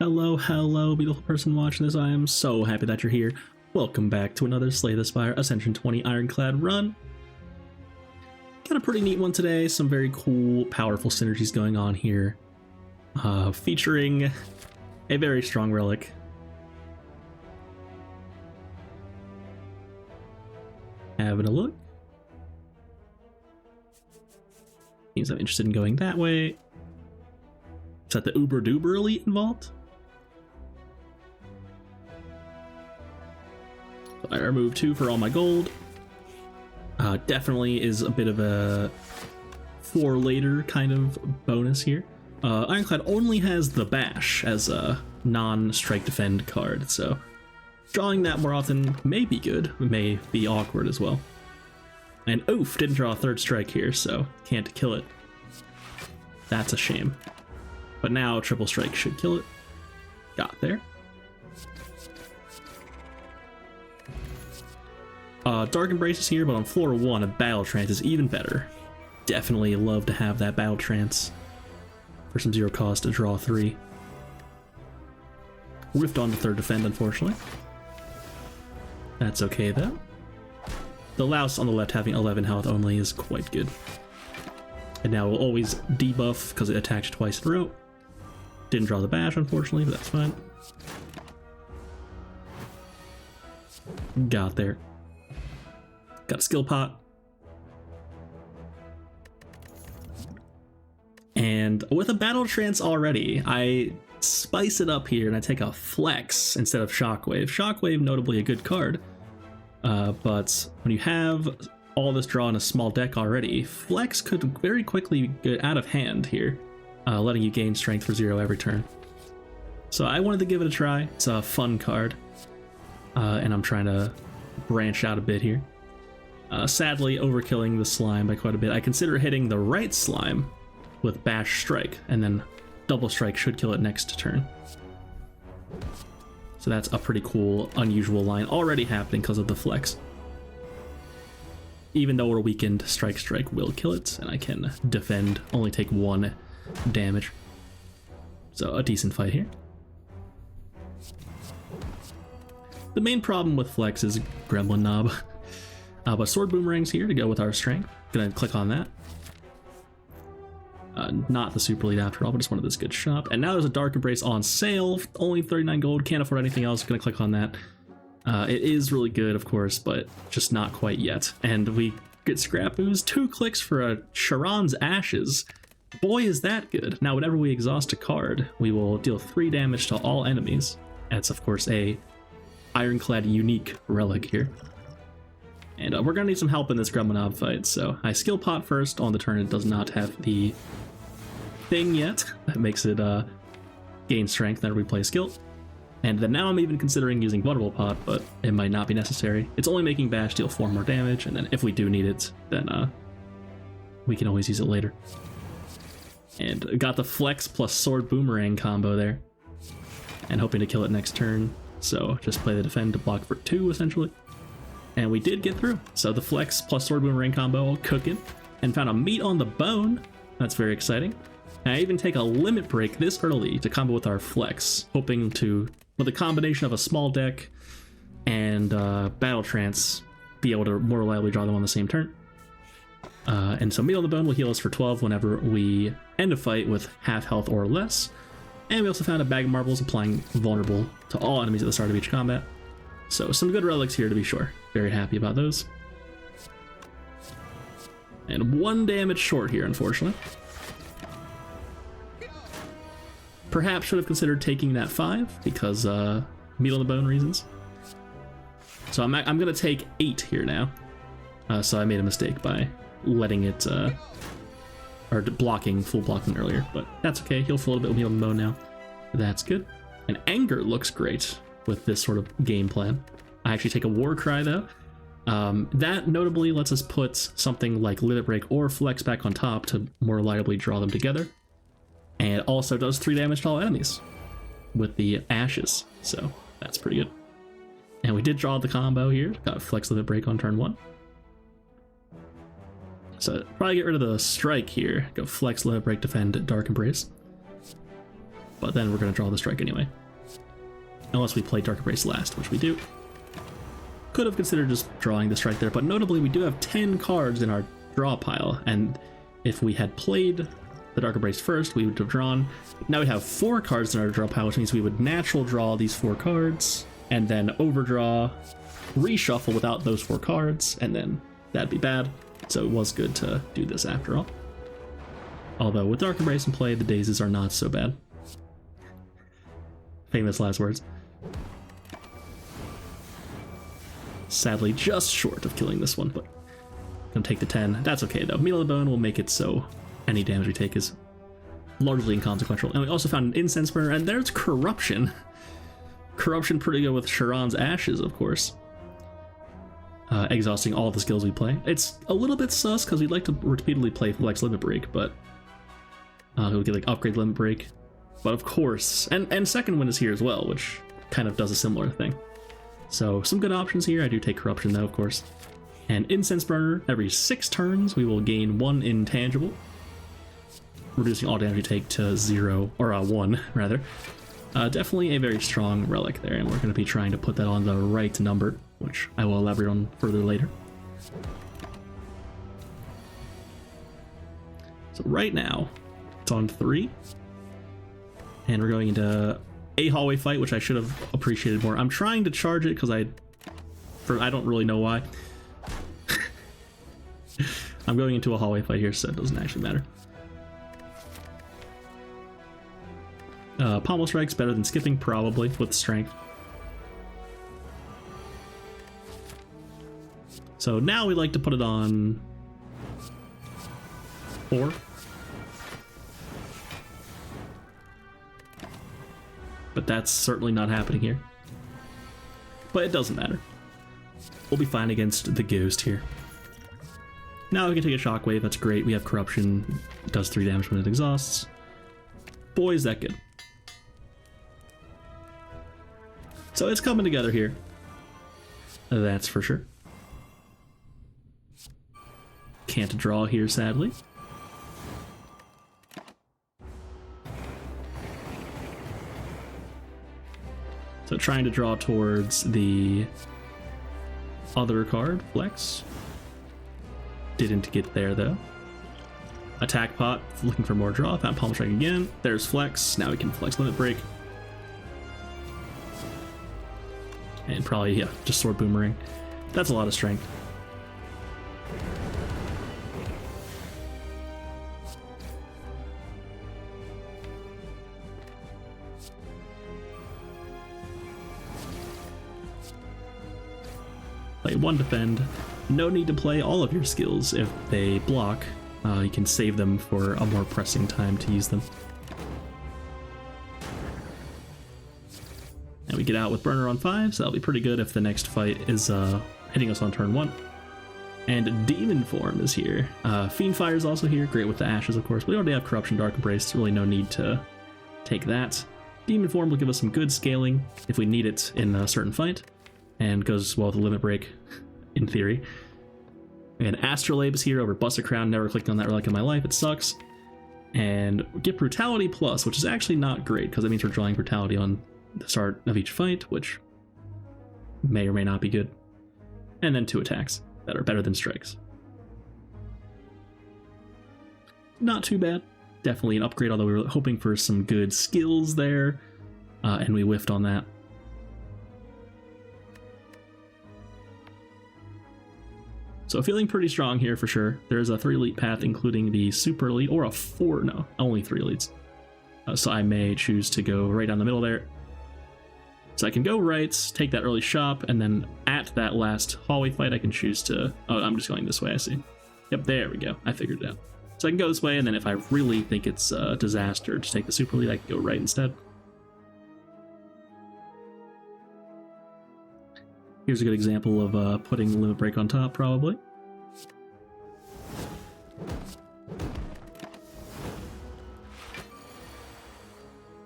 Hello, hello, beautiful person watching this. I am so happy that you're here. Welcome back to another Slay the Spire Ascension 20 Ironclad run. Got a pretty neat one today. Some very cool, powerful synergies going on here. Featuring a very strong relic. Having a look. Seems I'm interested in going that way. Is that the Uber Duber Elite involved? I remove 2 for all my gold. Definitely is a bit of a for later kind of bonus here. Ironclad only has the Bash as a non-strike defend card, so drawing that more often may be good, may be awkward as well. And oof, didn't draw a 3rd strike here, so can't kill it. That's a shame. But now triple strike should kill it. Got there. Dark Embrace is here, but on floor 1, a Battle Trance is even better. Definitely love to have that Battle Trance for some 0 cost to draw 3. Rift on the 3rd defend, unfortunately. That's okay though. The Louse on the left having 11 health only is quite good. And now we'll always debuff because it attacks twice in a row. Didn't draw the Bash, unfortunately, but that's fine. Got there. Got a skill pot. And with a Battle Trance already, I spice it up here and I take a Flex instead of Shockwave. Shockwave, notably a good card, but when you have all this draw in a small deck already, Flex could very quickly get out of hand here, letting you gain strength for 0 every turn. So I wanted to give it a try. It's a fun card, and I'm trying to branch out a bit here. Sadly, overkilling the slime by quite a bit. I consider hitting the right slime with Bash Strike, and then Double Strike should kill it next turn. So that's a pretty cool, unusual line already happening because of the Flex. Even though we're weakened, Strike will kill it, and I can defend, only take 1 damage. So a decent fight here. The main problem with Flex is Gremlin Knob. But Sword Boomerang's here to go with our strength. Gonna click on that. Not the super lead after all, but just one of this good shop. And now there's a Dark Embrace on sale, only 39 gold, can't afford anything else. Gonna click on that. It is really good, of course, but just not quite yet. And we get Scrap Ooze, 2 clicks for a Charon's Ashes. Boy, is that good. Now, whenever we exhaust a card, we will deal 3 damage to all enemies. That's, of course, a Ironclad unique relic here. And we're gonna need some help in this Gremlin Knob fight, so I skill pot first on the turn. It does not have the thing yet. That makes it gain strength, then we play skill. And then now I'm even considering using Vulnerable Pot, but it might not be necessary. It's only making Bash deal 4 more damage, and then if we do need it, then we can always use it later. And got the Flex plus Sword Boomerang combo there. And hoping to kill it next turn, so just play the defend to block for 2, essentially. And we did get through. So the Flex plus Sword Boomerang combo all cooking, and found a meat on the bone. That's very exciting. And I even take a Limit Break this early to combo with our Flex, hoping to, with a combination of a small deck and Battle Trance, be able to more reliably draw them on the same turn. And so meat on the bone will heal us for 12 whenever we end a fight with half health or less. And we also found a Bag of Marbles, applying vulnerable to all enemies at the start of each combat. So some good relics here to be sure. Very happy about those. And 1 damage short here, unfortunately. Perhaps should have considered taking that 5 because meat on the bone reasons. So I'm gonna take 8 here now. So I made a mistake by letting it or full blocking earlier, but that's okay. He'll feel a little bit with meat on the bone now. That's good. And Anger looks great with this sort of game plan. I actually take a War Cry though. That notably lets us put something like Limit Break or Flex back on top to more reliably draw them together. And it also does 3 damage to all enemies with the Ashes, so that's pretty good. And we did draw the combo here. Got Flex Limit Break on turn 1. So probably get rid of the strike here. Go Flex, Limit Break, defend, Dark Embrace. but then we're going to draw the strike anyway. Unless we play Dark Embrace last, which we do. Could have considered just drawing the strike there, but notably we do have 10 cards in our draw pile, and if we had played the Dark Embrace first, we would have drawn. Now we have 4 cards in our draw pile, which means we would natural draw these 4 cards, and then overdraw, reshuffle without those 4 cards, and then that'd be bad. So it was good to do this after all. Although with Dark Embrace in play, the daisies are not so bad. Famous last words. Sadly, just short of killing this one, but gonna take the 10. That's okay though. Meal of the Bone will make it so any damage we take is largely inconsequential. And we also found an Incense Burner, and there's Corruption. Corruption pretty good with Sharon's Ashes, of course. Exhausting all the skills we play. It's a little bit sus because we'd like to repeatedly play Flex Limit Break, but we'll get like Upgrade Limit Break. But of course, and Second Wind is here as well, which kind of does a similar thing. So some good options here. I do take Corruption though, of course. And Incense Burner, every 6 turns we will gain 1 intangible, reducing all damage you take to 0, or 1 rather. Definitely a very strong relic there, and we're going to be trying to put that on the right number, which I will elaborate on further later. So right now, it's on 3, and we're going into a hallway fight, which I should have appreciated more. I'm trying to charge it because I don't really know why. I'm going into a hallway fight here, so it doesn't actually matter. Pommel Strike's better than skipping, probably, with strength. So now we'd like to put it on 4. But that's certainly not happening here. But it doesn't matter. We'll be fine against the Ghost here. Now we can take a Shockwave, that's great. We have Corruption, it does 3 damage when it exhausts. Boy, is that good. So it's coming together here. That's for sure. Can't draw here, sadly. So trying to draw towards the other card, Flex. Didn't get there though. Attack Pot, looking for more draw. Found Pommel Strike again. There's Flex. Now we can Flex Limit Break. And probably, yeah, just Sword Boomerang. That's a lot of strength. Play 1 defend. No need to play all of your skills if they block. You can save them for a more pressing time to use them. And we get out with Burner on 5, so that'll be pretty good if the next fight is hitting us on turn 1. And Demon Form is here. Fiend Fire is also here, great with the Ashes, of course. We already have Corruption, Dark Embrace, really no need to take that. Demon Form will give us some good scaling if we need it in a certain fight, and goes well with the Limit Break, in theory. And Astrolabe is here over Buster Crown. Never clicked on that relic in my life, it sucks. And we get Brutality Plus, which is actually not great, because that means we're drawing Brutality on the start of each fight, which may or may not be good. And then 2 attacks that are better than strikes. Not too bad. Definitely an upgrade, although we were hoping for some good skills there, and we whiffed on that. So feeling pretty strong here for sure. There's a 3 elite path, including the super elite, or a 4, no, only 3 elites. So I may choose to go right down the middle there. So I can go right, take that early shop, and then at that last hallway fight, I can choose to, oh, I'm just going this way, I see. Yep, there we go, I figured it out. So I can go this way, and then if I really think it's a disaster to take the super elite, I can go right instead. Here's a good example of putting Limit Break on top, probably.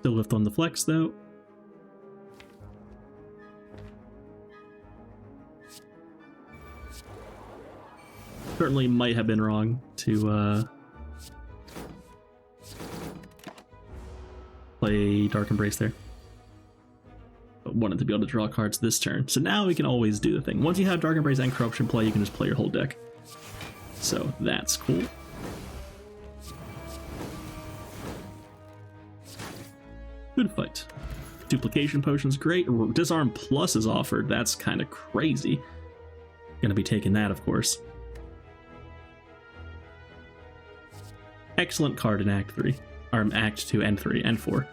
Still lift on the Flex, though. Certainly might have been wrong to play Dark Embrace there. But wanted to be able to draw cards this turn. So now we can always do the thing. Once you have Dark Embrace and Corruption play, you can just play your whole deck. So that's cool. Good fight. Duplication Potion's great. Disarm Plus is offered. That's kind of crazy. Gonna be taking that, of course. Excellent card in Act 3. Or Act 2 and 3 and 4.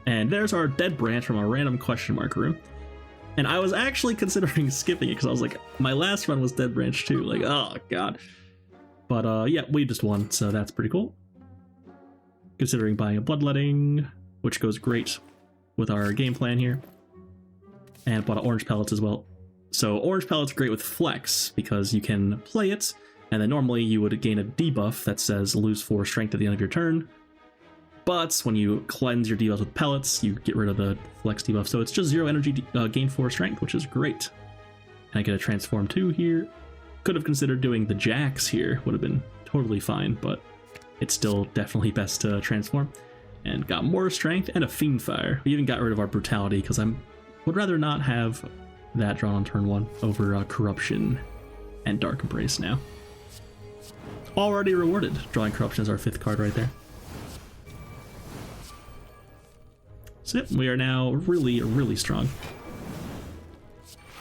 And there's our Dead Branch from our random question mark room. And I was actually considering skipping it because I was like, my last run was Dead Branch too. Like, oh god. But yeah, we just won, so that's pretty cool. Considering buying a Bloodletting, which goes great with our game plan here. And bought Orange Pellets as well. So Orange Pellets are great with Flex because you can play it, and then normally you would gain a debuff that says lose 4 strength at the end of your turn. But when you cleanse your debuffs with Pellets, you get rid of the Flex debuff. So it's just 0 energy, gain 4 strength, which is great. And I get a Transform 2 here. Could have considered doing the Jax here, would have been totally fine, but it's still definitely best to transform. And got more strength and a Fiendfire. We even got rid of our Brutality because would rather not have that drawn on turn 1 over Corruption and Dark Embrace now. Already rewarded. Drawing Corruption is our 5th card right there. So yep, we are now really, really strong.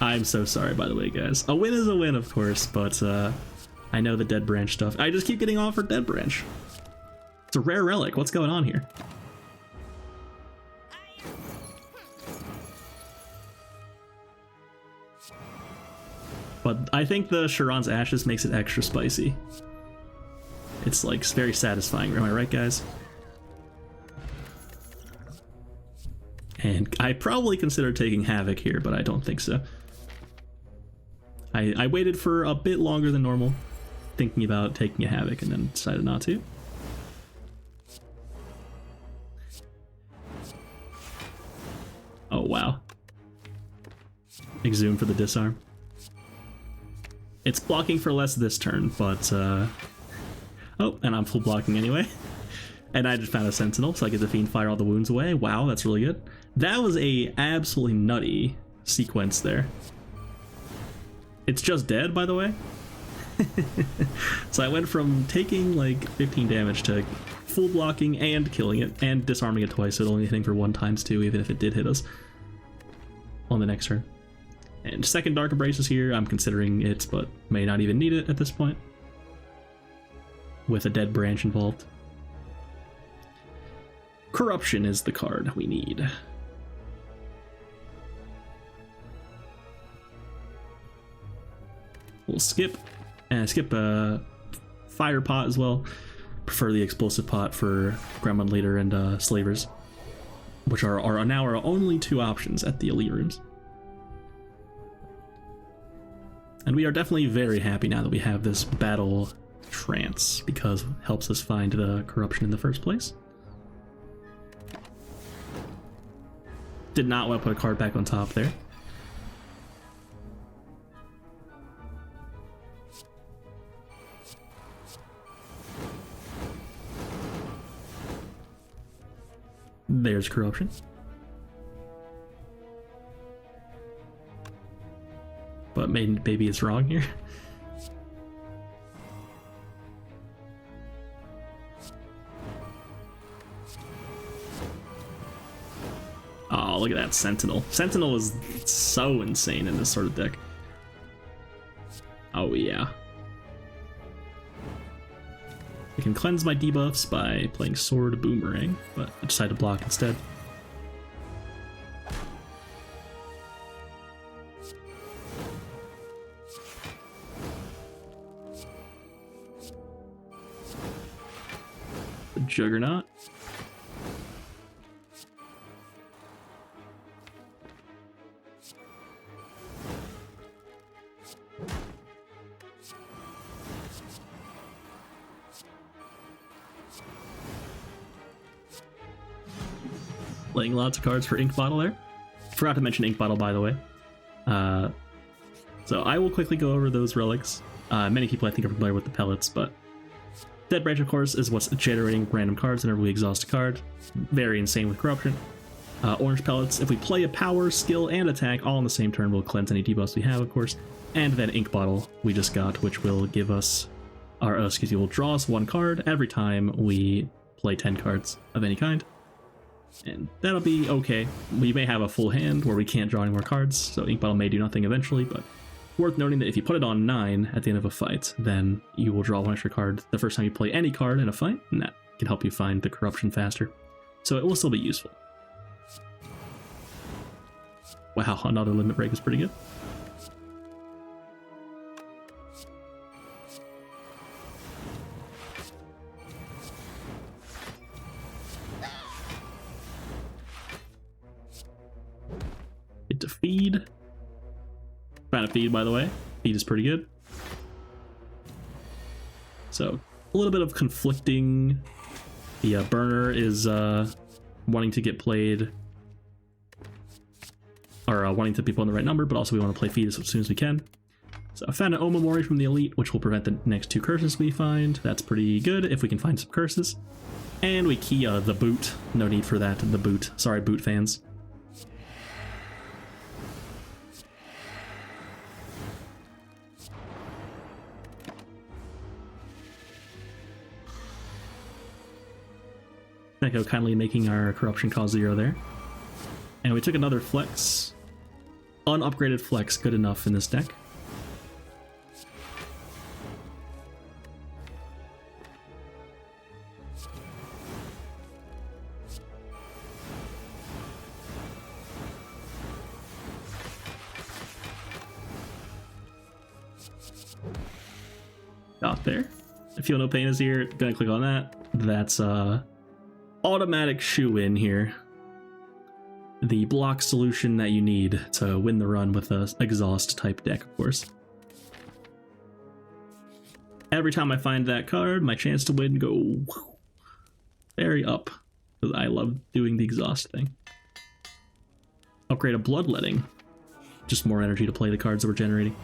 I'm so sorry, by the way, guys. A win is a win, of course, but I know the Dead Branch stuff. I just keep getting offered Dead Branch. It's a rare relic. What's going on here? But I think the Sharon's Ashes makes it extra spicy. It's like very satisfying. Am I right, guys? And I probably considered taking Havoc here, but I don't think so. I waited for a bit longer than normal, thinking about taking a Havoc, and then decided not to. Oh, wow. Exhume for the disarm. It's blocking for less this turn, but oh, and I'm full blocking anyway. And I just found a Sentinel, so I get the Fiendfire all the wounds away. Wow, that's really good. That was a absolutely nutty sequence there. It's just dead, by the way. So I went from taking like 15 damage to full blocking and killing it and disarming it twice, so it only hitting for 1 times 2, even if it did hit us on the next turn. And second Dark Embrace is here. I'm considering it, but may not even need it at this point, with a Dead Branch involved. Corruption is the card we need. We'll skip Fire Pot as well. Prefer the Explosive Pot for Gremlin Leader and Slavers, which are now our only 2 options at the Elite Rooms. And we are definitely very happy now that we have this Battle Trance, because it helps us find the Corruption in the first place. Did not want to put a card back on top there. There's Corruption. But maybe it's wrong here. Oh, look at that Sentinel. Sentinel is so insane in this sort of deck. Oh yeah. I can cleanse my debuffs by playing Sword Boomerang, but I decided to block instead. The Juggernaut. Playing lots of cards for Ink Bottle there. Forgot to mention Ink Bottle, by the way. So I will quickly go over those relics. Many people I think are familiar with the pellets, but Dead Branch, of course, is what's generating random cards whenever we exhaust a card. Very insane with corruption. Orange Pellets, if we play a power, skill, and attack all on the same turn, we'll cleanse any debuffs we have, of course. And then Ink Bottle we just got, which will give us, will draw us 1 card every time we play 10 cards of any kind. And that'll be okay. We may have a full hand where we can't draw any more cards, so Ink Bottle may do nothing eventually, but worth noting that if you put it on 9 at the end of a fight, then you will draw 1 extra card the first time you play any card in a fight, and that can help you find the corruption faster. So it will still be useful. Wow, another limit break is pretty good. Get to feed. Found a feed, by the way. Feed is pretty good. So a little bit of conflicting. The burner is wanting to get played, or wanting to be put on the right number, but also we want to play feed as soon as we can. So I found an Omamori from the Elite, which will prevent the next 2 curses we find. That's pretty good if we can find some curses. And we key the boot. No need for that, the boot. Sorry, boot fans. Echo kindly making our corruption cost 0 there. And we took another flex. Unupgraded flex, good enough in this deck. Got there. I feel no pain is here. Gonna click on that. That's automatic shoe-in here. The block solution that you need to win the run with a exhaust type deck, of course. Every time I find that card, my chance to win go very up, because I love doing the exhaust thing. Upgrade a Bloodletting. Just more energy to play the cards that we're generating.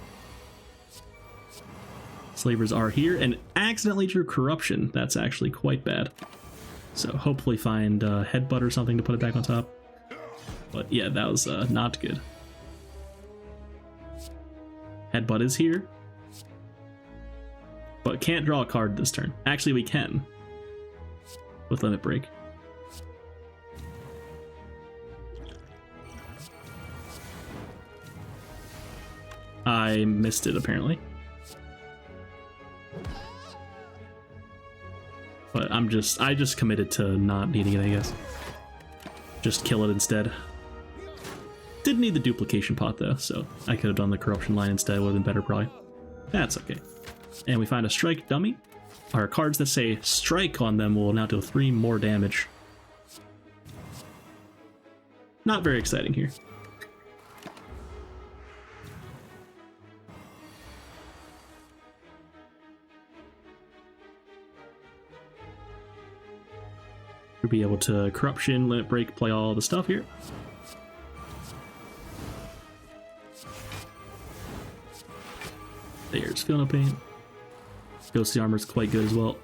Slavers are here, and accidentally drew Corruption. That's actually quite bad. So hopefully find Headbutt or something to put it back on top. But yeah, that was not good. Headbutt is here. But can't draw a card this turn. Actually, we can. With Limit Break. I missed it, apparently. But I just committed to not needing it, I guess. Just kill it instead. Didn't need the duplication pot though, so I could have done the corruption line instead. Would have been better probably. That's okay. And we find a strike dummy. Our cards that say strike on them will now deal 3 more damage. Not very exciting here. We'll be able to corruption, limit break, play all the stuff here. There's Feel No Pain. Ghostly Armor is quite good as well.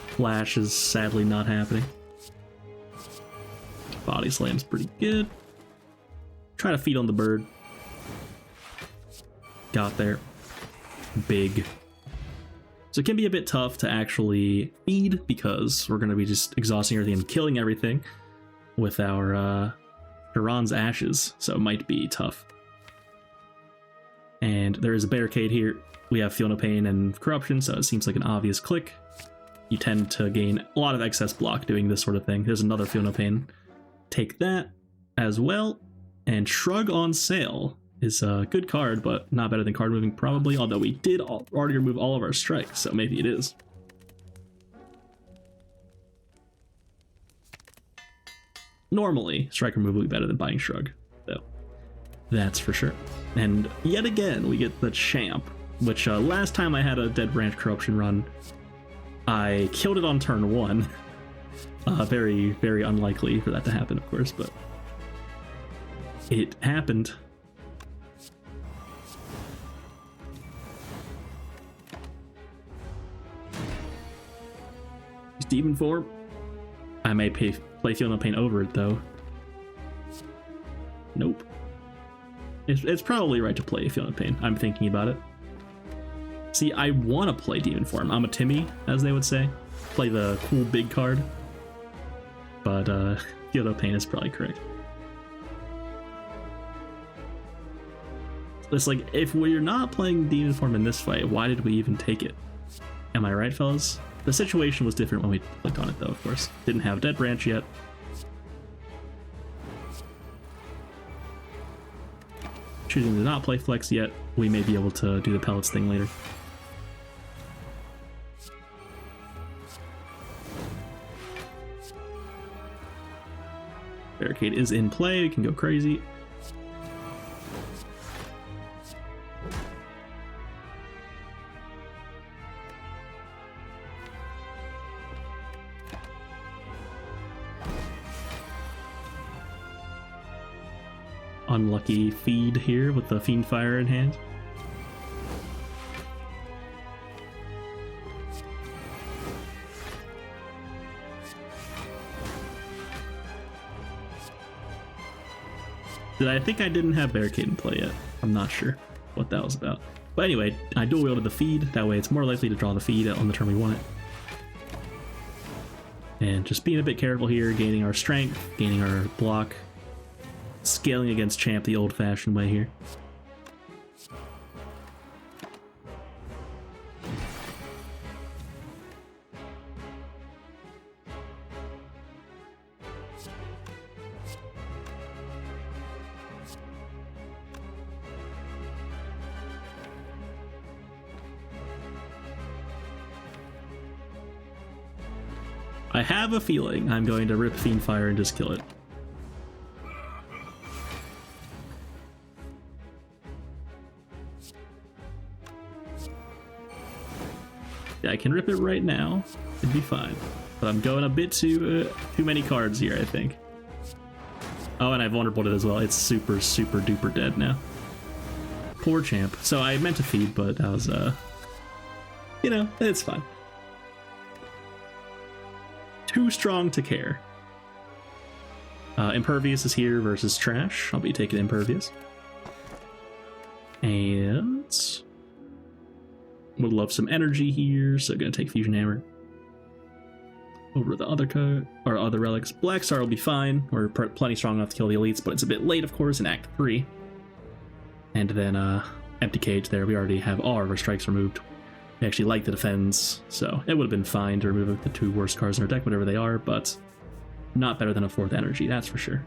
Flash is sadly not happening. Body Slam's pretty good. Try to feed on the bird. Got there. Big. So it can be a bit tough to actually feed because we're going to be just exhausting everything and killing everything with our Duran's Ashes, so it might be tough. And there is a Barricade here. We have Feel No Pain and Corruption, so it seems like an obvious click. You tend to gain a lot of excess block doing this sort of thing. There's another Feel No Pain. Take that as well, and Shrug on Sale is a good card, but not better than card moving probably, although we did already remove all of our strikes, so maybe it is. Normally, strike removal would be better than buying Shrug, though. That's for sure. And yet again, we get the Champ, which last time I had a Dead Branch Corruption run, I killed it on turn 1. Very, very unlikely for that to happen, of course, but it happened. Demon form. I may play Feel No Pain over it though. Nope. It's probably right to play Feel No Pain. I'm thinking about it. See, I want to play Demon form. I'm a Timmy, as they would say. Play the cool big card. But Feel No Pain is probably correct. It's like, if we're not playing Demon form in this fight, why did we even take it? Am I right, fellas? The situation was different when we clicked on it, though, of course. Didn't have Dead Branch yet. Choosing to not play Flex yet, we may be able to do the pellets thing later. Barricade is in play, we can go crazy. Unlucky feed here with the Fiend Fire in hand. I think I didn't have Barricade in play yet. I'm not sure what that was about. But anyway, I dual wielded the feed. That way it's more likely to draw the feed on the turn we want it. And just being a bit careful here, gaining our strength, gaining our block. Scaling against champ the old-fashioned way here. I have a feeling I'm going to rip Fiend Fire and just kill it. Yeah, I can rip it right now. It'd be fine. But I'm going a bit too many cards here, I think. Oh, and I vulnerable it as well. It's super, super duper dead now. Poor champ. So I meant to feed, but that was, you know, it's fine. Too strong to care. Impervious is here versus Trash. I'll be taking Impervious. And would love some energy here, so gonna take Fusion Hammer. Over the other card, or other relics. Black Star will be fine. We're plenty strong enough to kill the elites, but it's a bit late, of course, in Act 3. And then Empty Cage there. We already have all of our strikes removed. We actually like the defense, so it would have been fine to remove the two worst cards in our deck, whatever they are, but not better than a 4th energy, that's for sure.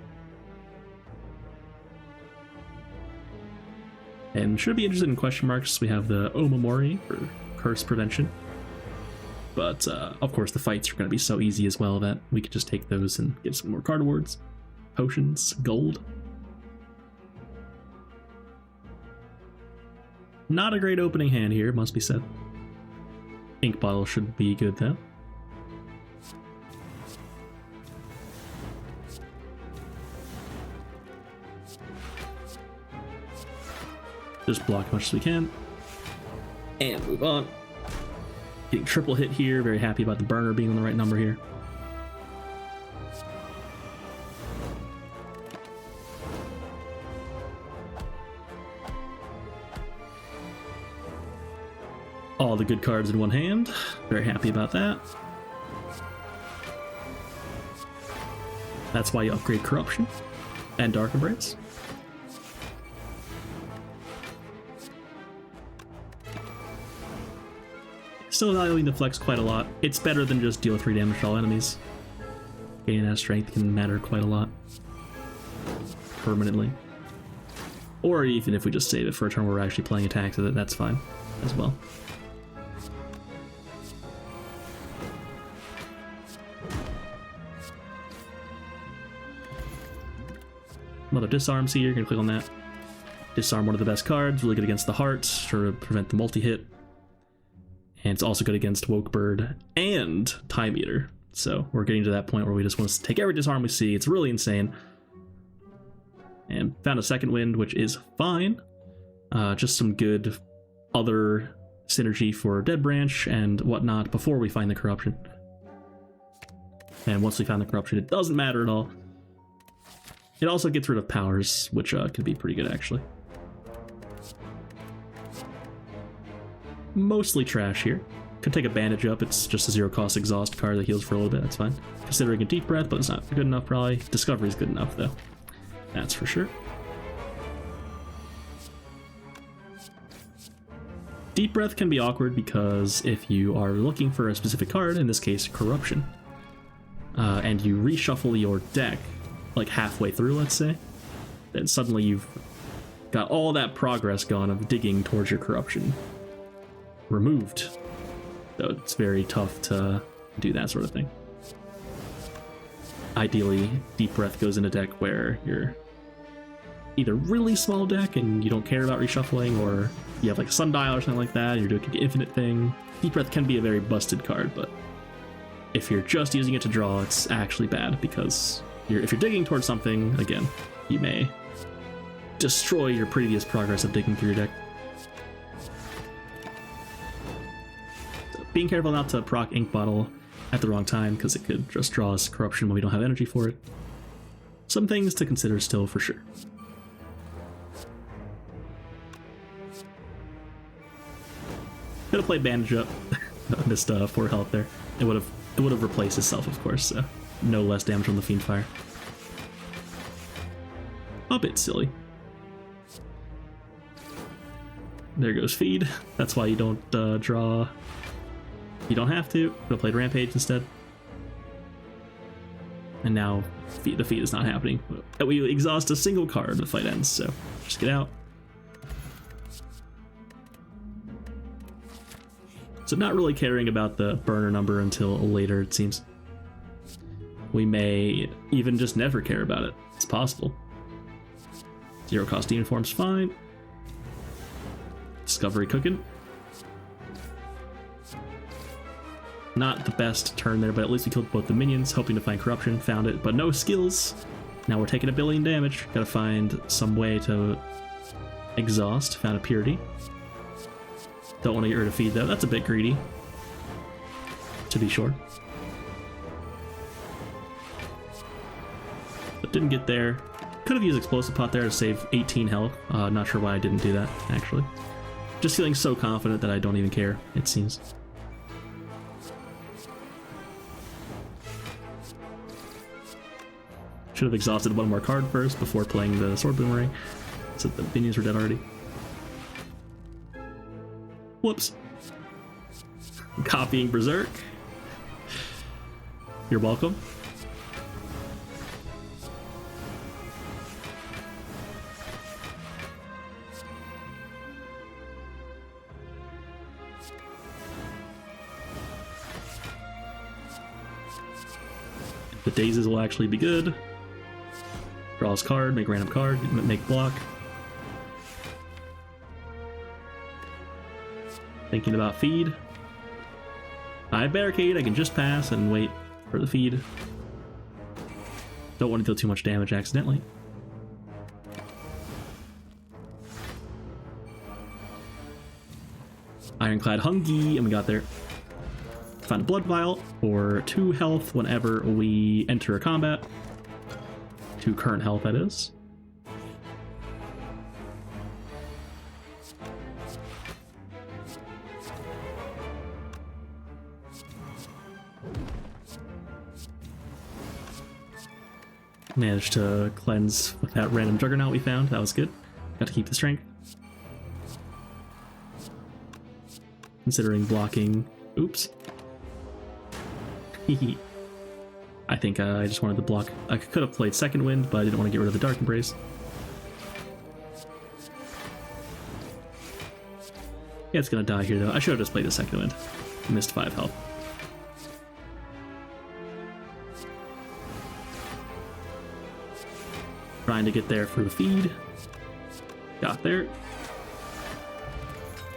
And should be interested in question marks. We have the Omamori for curse prevention. But, of course, the fights are going to be so easy as well that we could just take those and get some more card awards. Potions, gold. Not a great opening hand here, must be said. Ink Bottle should be good, though. Just block as much as we can. And move on. Getting triple hit here. Very happy about the burner being on the right number here. All the good cards in one hand. Very happy about that. That's why you upgrade Corruption and Dark Embrace. Still valuing the flex quite a lot. It's better than just deal 3 damage to all enemies. Gaining that strength can matter quite a lot. Permanently. Or even if we just save it for a turn where we're actually playing attacks with it, that's fine as well. Another disarms here, gonna click on that. Disarm one of the best cards, really good against the heart to prevent the multi-hit. And it's also good against Woke Bird and Time Eater. So we're getting to that point where we just want to take every disarm we see. It's really insane. And found a second wind, which is fine. Just some good other synergy for Dead Branch and whatnot before we find the corruption. And once we found the corruption, it doesn't matter at all. It also gets rid of powers, which can be pretty good, actually. Mostly trash here. Could take a bandage up. It's just a 0-cost exhaust card that heals for a little bit. That's fine. Considering a deep breath, but it's not good enough, probably. Discovery's good enough, though. That's for sure. Deep breath can be awkward because if you are looking for a specific card, in this case, corruption, and you reshuffle your deck, like halfway through, let's say, then suddenly you've got all that progress gone of digging towards your corruption removed. So it's very tough to do that sort of thing. Ideally, Deep Breath goes in a deck where you're either really small deck and you don't care about reshuffling, or you have like a Sundial or something like that, you're doing an infinite thing. Deep Breath can be a very busted card, but if you're just using it to draw, it's actually bad, because if you're digging towards something, again, you may destroy your previous progress of digging through your deck. So being careful not to proc Ink Bottle at the wrong time, because it could just draw us corruption when we don't have energy for it. Some things to consider still, for sure. Could have played bandage up. Missed 4 health there. It would have replaced itself, of course, so no less damage on the Fiend Fire. A bit silly. There goes Feed. That's why you don't draw. You don't have to. Could have played Rampage instead. And now the feed is not happening. We exhaust a single card, the fight ends, so just get out. So not really caring about the burner number until later, it seems. We may even just never care about it. It's possible. 0-cost Demon Form's fine. Discovery cooking. Not the best turn there, but at least we killed both the minions, hoping to find corruption. Found it, but no skills. Now we're taking 1 billion damage. Gotta find some way to exhaust. Found a Purity. Don't want to get rid of Feed, though. That's a bit greedy, to be sure. But didn't get there. Could have used Explosive Pot there to save 18 health. Not sure why I didn't do that, actually. Just feeling so confident that I don't even care, it seems. Should have exhausted one more card first before playing the Sword Boomerang, so the minions were dead already. Whoops. Copying Berserk. You're welcome. The Dazes will actually be good. Draws card, make random card, make block. Thinking about Feed. I have Barricade, I can just pass and wait for the Feed. Don't want to deal too much damage accidentally. Ironclad Hungy, and we got there. Found a Blood Vial for 2 health whenever we enter a combat. 2 current health, that is. Managed to cleanse with that random Juggernaut we found. That was good. Got to keep the strength. Considering blocking. Oops. I think I just wanted to block. I could have played Second Wind, but I didn't want to get rid of the Dark Embrace. Yeah, it's gonna die here though. I should have just played the Second Wind. Missed 5 health. Trying to get there for the Feed. Got there.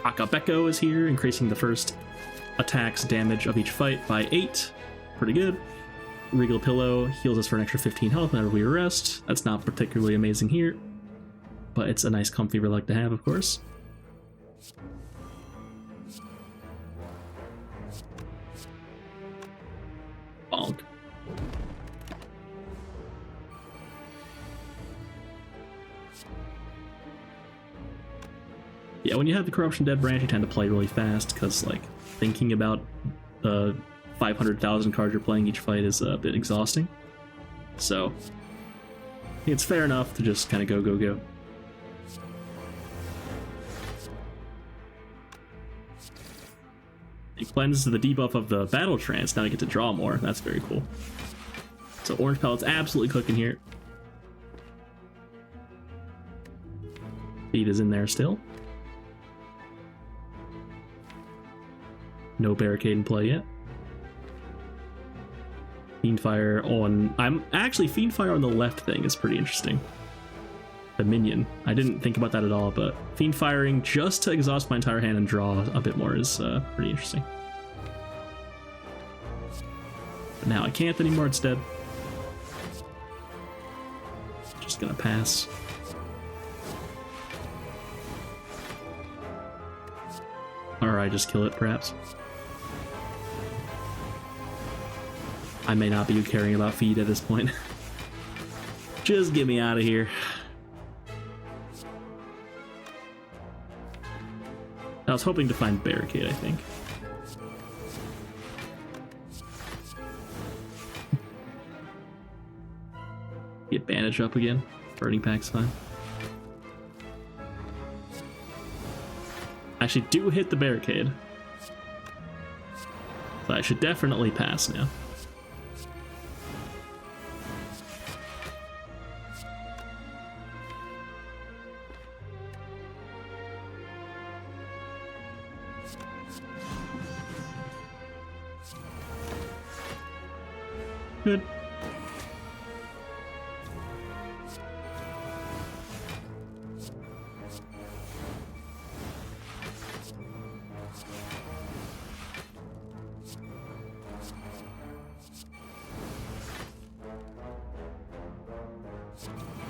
Akabeko is here, increasing the first attack's damage of each fight by 8. Pretty good. Regal Pillow heals us for an extra 15 health whenever we rest. That's not particularly amazing here, but it's a nice comfy relic to have, of course. Bonk. Yeah, when you have the Corruption Dead branch, you tend to play really fast because, like, thinking about the 500,000 cards you're playing each fight is a bit exhausting. So, I think it's fair enough to just kind of go, go, go. It cleanses the debuff of the Battle Trance. Now I get to draw more. That's very cool. So Orange Pellet's absolutely cooking here. Feed is in there still. No Barricade in play yet. Fiendfire on... Fiendfire on the left thing is pretty interesting. The minion. I didn't think about that at all, but Fiendfiring just to exhaust my entire hand and draw a bit more is pretty interesting. But now I can't anymore, it's dead. Just gonna pass. Or I just kill it, perhaps. I may not be caring about feed at this point. Just get me out of here. I was hoping to find Barricade, I think. Get bandage up again. Burning Pack's fine. I actually do hit the Barricade. So I should definitely pass now. Good.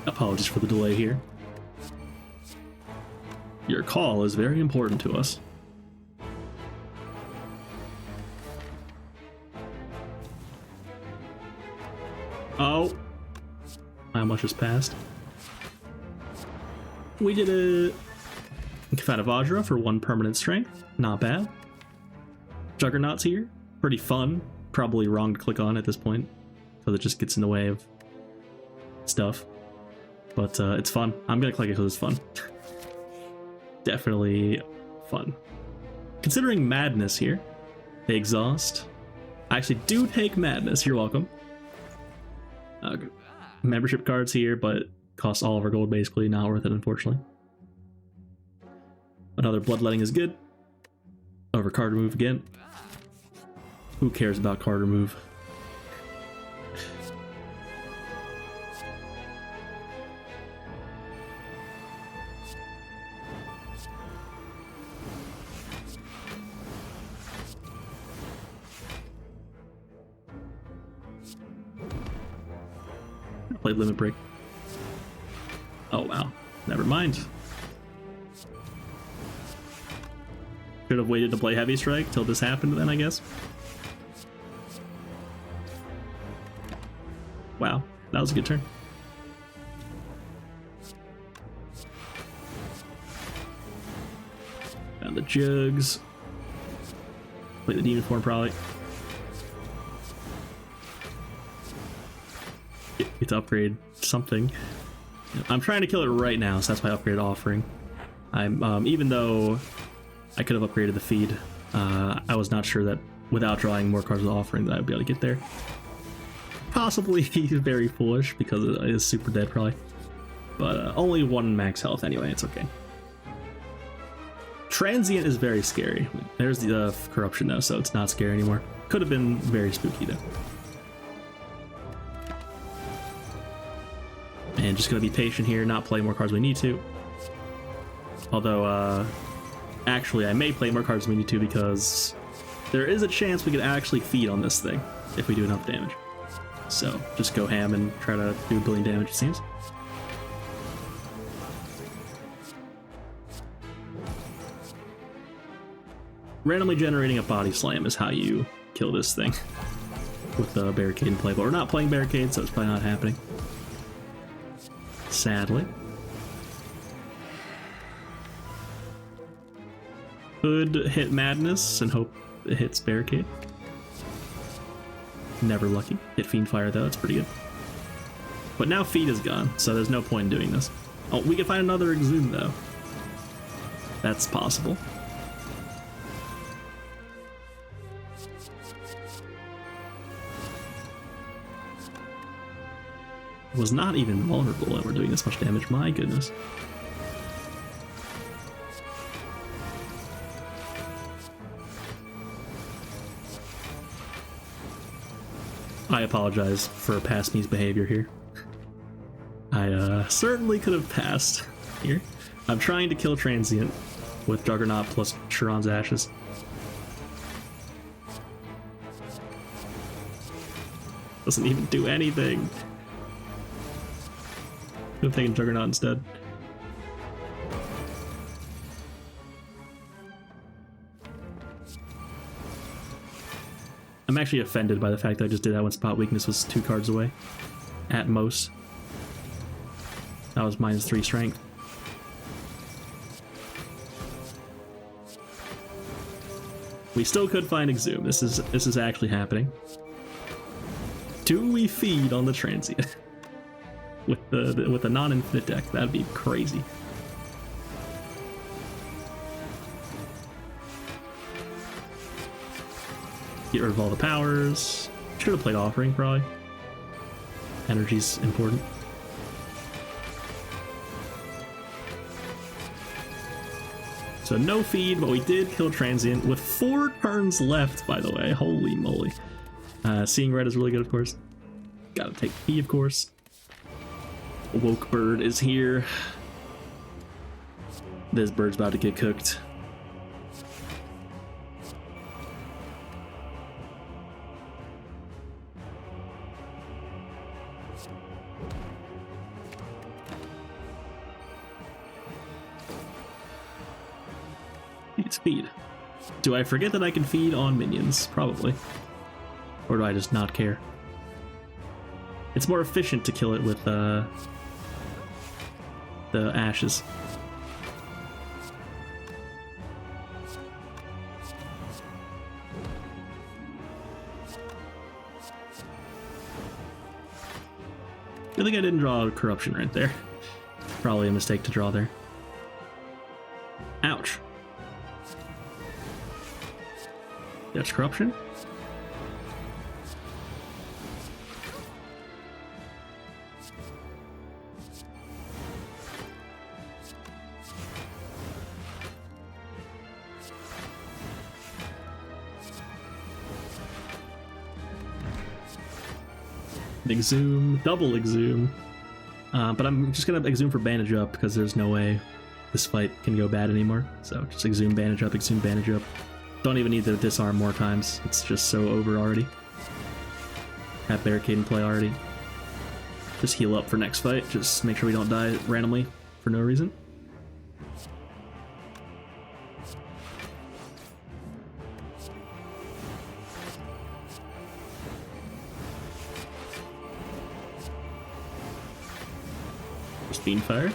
Apologies for the delay here. Your call is very important to us. Oh, how much has passed? We did a Kafana Vajra for 1 permanent strength. Not bad. Juggernaut's here. Pretty fun. Probably wrong to click on at this point because it just gets in the way of stuff. But it's fun. I'm gonna click it because it's fun. Definitely fun. Considering Madness here, they exhaust. I actually do take Madness. You're welcome. Membership cards here, but costs all of our gold basically. Not worth it, unfortunately. Another Bloodletting is good. Over card remove again. Who cares about card remove? Played Limit Break. Oh wow, never mind. Should have waited to play Heavy Strike till this happened then, I guess. Wow, that was a good turn. Found the Jugs. Play the Demon Form probably. Get to upgrade something. I'm trying to kill it right now, so that's my upgrade offering. I'm even though I could have upgraded the feed, I was not sure that without drawing more cards with offering that I'd be able to get there. Possibly very foolish because it is super dead probably, but only 1 max health anyway. It's okay. Transient is very scary. There's the corruption though, so it's not scary anymore. Could have been very spooky though. And just gonna be patient here, not play more cards we need to. Although, actually, I may play more cards we need to because there is a chance we could actually feed on this thing if we do enough damage. So just go ham and try to do a billion damage, it seems. Randomly generating a body slam is how you kill this thing with the Barricade in play, but we're not playing Barricade, so it's probably not happening. Sadly. Could hit Madness and hope it hits Barricade. Never lucky. Hit Fiend Fire though, that's pretty good. But now Feed is gone, so there's no point in doing this. Oh, we can find another Exhume though. That's possible. Was not even vulnerable that we're doing this much damage, my goodness. I apologize for past me's behavior here. I certainly could have passed here. I'm trying to kill Transient with Juggernaut plus Chiron's Ashes. Doesn't even do anything. Could have taken Juggernaut instead. I'm actually offended by the fact that I just did that when Spot Weakness was 2 cards away. At most. That was -3 strength. We still could find Exhume. This is actually happening. Do we feed on the Transient? with the non-infinite deck, that'd be crazy. Get rid of all the powers. Should have played Offering, probably. Energy's important. So no feed, but we did kill Transient with 4 turns left, by the way. Holy moly. Seeing Red is really good, of course. Gotta take P, of course. Woke Bird is here. This bird's about to get cooked. It's feed. Do I forget that I can feed on minions? Probably. Or do I just not care? It's more efficient to kill it with the ashes. I feel like I didn't draw a corruption right there. Probably a mistake to draw there. Ouch. That's corruption. Exhume, double Exhume. But I'm just gonna Exhume for Bandage Up because there's no way this fight can go bad anymore. So just Exhume, Bandage Up, Exhume, Bandage Up. Don't even need to disarm more times. It's just so over already. Have Barricade in play already. Just heal up for next fight. Just make sure we don't die randomly for no reason. Fiend Fire.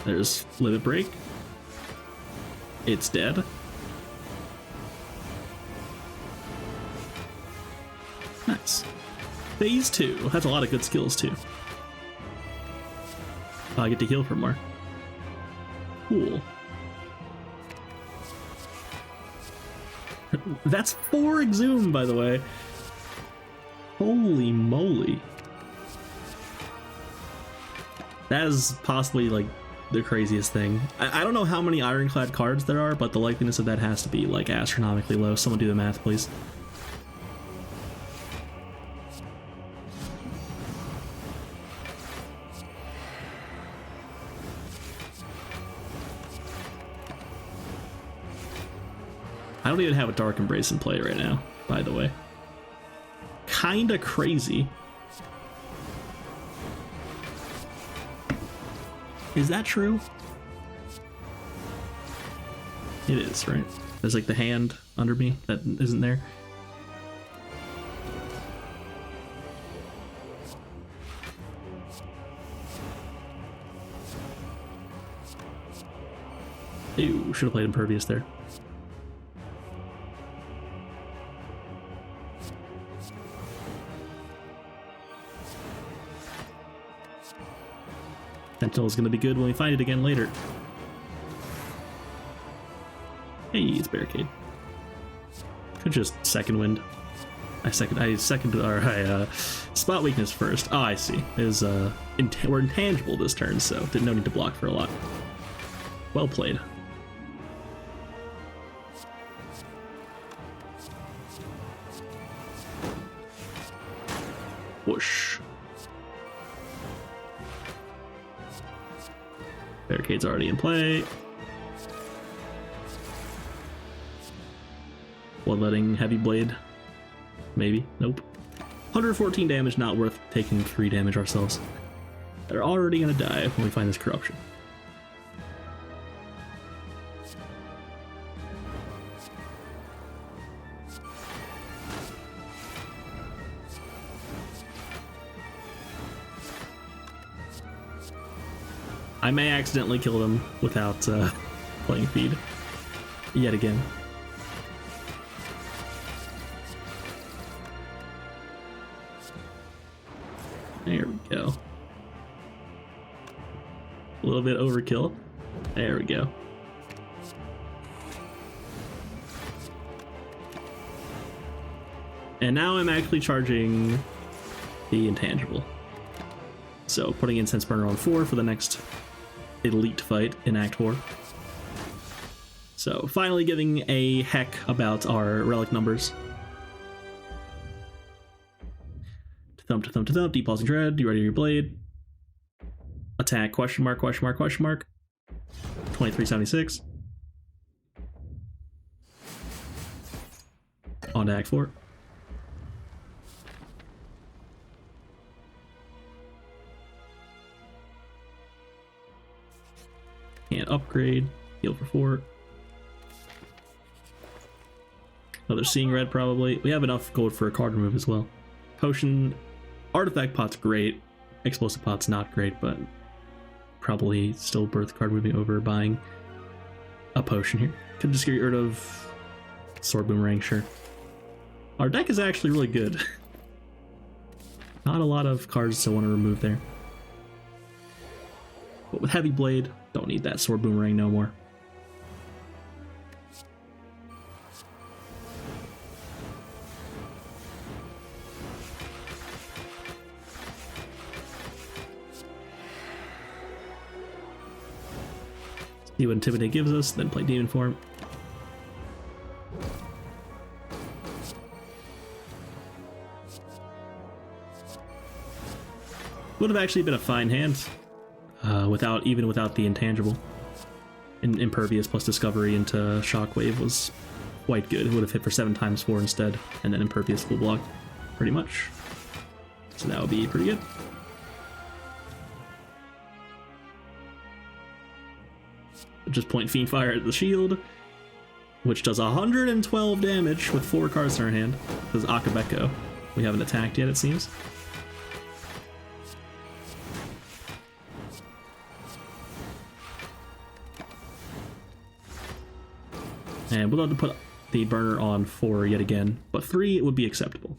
There's Limit Break. It's dead. Nice. Phase 2. That's a lot of good skills too. I get to heal for more. Cool. That's 4 Exhume, by the way. Holy moly. That is possibly like the craziest thing. I don't know how many Ironclad cards there are, but the likeliness of that has to be like astronomically low. Someone do the math, please. I don't even have a Dark Embrace in play right now, by the way. Kinda crazy. Is that true? It is, right? There's like the hand under me that isn't there. Ew, should have played Impervious there. Sentinel is going to be good when we find it again later. Hey, it's Barricade. Could just second wind. I spot weakness first. Oh, I see. We're intangible this turn, so did no need to block for a lot. Well played. Whoosh. Barricade's already in play. Bloodletting, Heavy Blade. Maybe. Nope. 114 damage, not worth taking 3 damage ourselves. They're already gonna die when we find this corruption. I may accidentally kill them without playing feed yet again. There we go. A little bit overkill. There we go. And now I'm actually charging the intangible. So putting Incense Burner on 4 for the next elite fight in Act 4. So finally giving a heck about our relic numbers. To thump, deep pulsing dread, you ready your blade. Attack, question mark, question mark, question mark. 2376. On to Act 4. Can't upgrade. Heal for 4. Another Seeing Red probably. We have enough gold for a card remove as well. Potion. Artifact pot's great. Explosive pot's not great, but probably still worth card moving over buying a potion here. Could just get rid of Sword Boomerang, sure. Our deck is actually really good. Not a lot of cards to want to remove there. But with Heavy Blade, don't need that Sword Boomerang no more. See what Intimidate gives us, then play Demon Form. Would have actually been a fine hand, even without the intangible. Impervious plus Discovery into Shockwave was quite good. It would have hit for 7 times 4 instead, and then Impervious full block, pretty much. So that would be pretty good. Just point Fiend Fire at the shield, which does 112 damage with 4 cards in our hand. This is Akabeko. We haven't attacked yet, it seems. And we'll have to put the burner on 4 yet again, but 3 would be acceptable.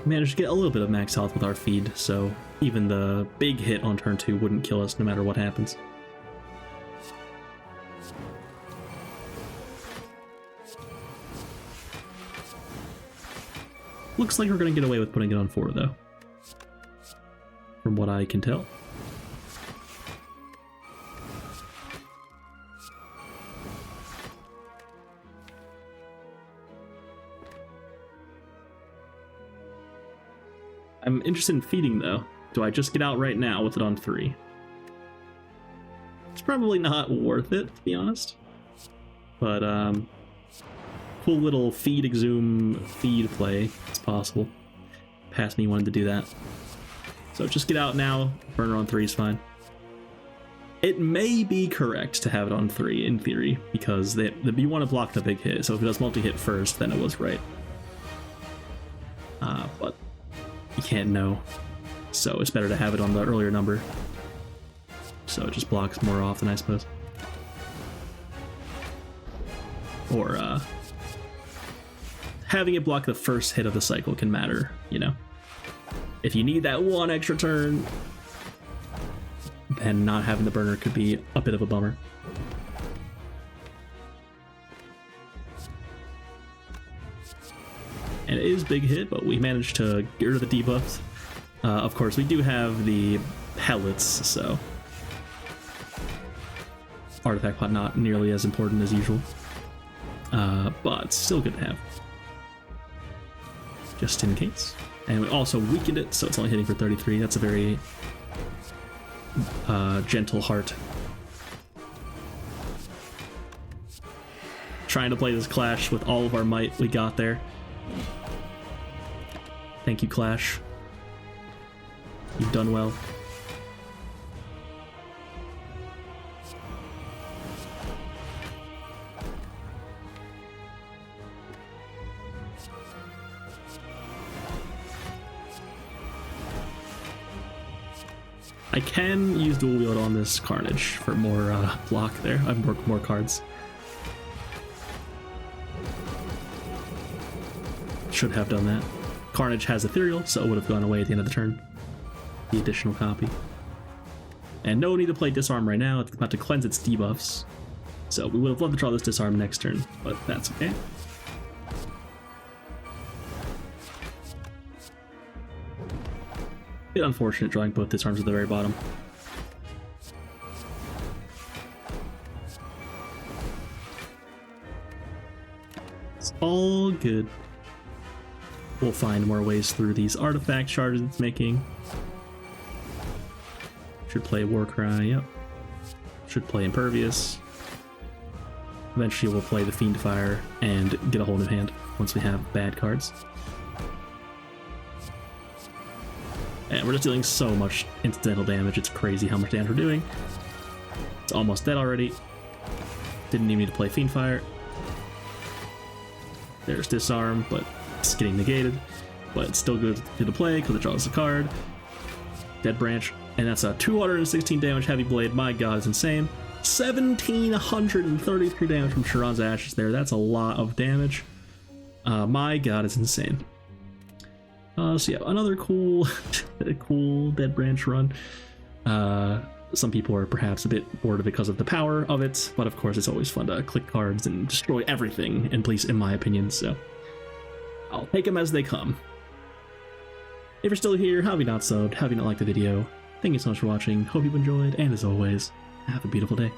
Managed to get a little bit of max health with our feed, so even the big hit on turn 2 wouldn't kill us no matter what happens. Looks like we're going to get away with putting it on 4 though, from what I can tell. I'm interested in feeding though. Do I just get out right now with it on 3? It's probably not worth it, to be honest. But cool little feed exhume feed play. It's possible. Past me wanted to do that. So just get out now. Burner on 3 is fine. It may be correct to have it on 3 in theory, because you want to block the big hit, so if it does multi-hit first, then it was right. But you can't know, so it's better to have it on the earlier number, so it just blocks more often, I suppose. Or having it block the first hit of the cycle can matter, you know? If you need that one extra turn, then not having the burner could be a bit of a bummer. And it is big hit, but we managed to get rid of the debuffs. Of course, we do have the pellets, so artifact pot not nearly as important as usual, but still good to have, just in case. And we also weakened it, so it's only hitting for 33. That's a very gentle heart. Trying to play this Clash with all of our might we got there. Thank you, Clash. You've done well. I can use dual wield on this Carnage for more block there. I've worked more cards. Should have done that. Carnage has Ethereal, so it would have gone away at the end of the turn. The additional copy. And no need to play Disarm right now. It's about to cleanse its debuffs. So we would have loved to draw this Disarm next turn, but that's okay. Bit unfortunate drawing both Disarms at the very bottom. It's all good. We'll find more ways through these artifact charges it's making. Should play Warcry, yep. Should play Impervious. Eventually we'll play the Fiendfire and get a hold of hand once we have bad cards. And we're just dealing so much incidental damage, it's crazy how much damage we're doing. It's almost dead already. Didn't even need to play Fiendfire. There's Disarm, but it's getting negated. But it's still good to play because it draws a card. Dead Branch, and that's a 216 damage Heavy Blade. My god, it's insane. 1,733 damage from Sharon's Ashes there. That's a lot of damage. My god, it's insane. So yeah, another cool Dead Branch run. Some people are perhaps a bit bored because of the power of it, but of course it's always fun to click cards and destroy everything, in place, in my opinion, so I'll take them as they come. If you're still here, how have you not subbed? How have you not liked the video? Thank you so much for watching. Hope you've enjoyed, and as always, have a beautiful day.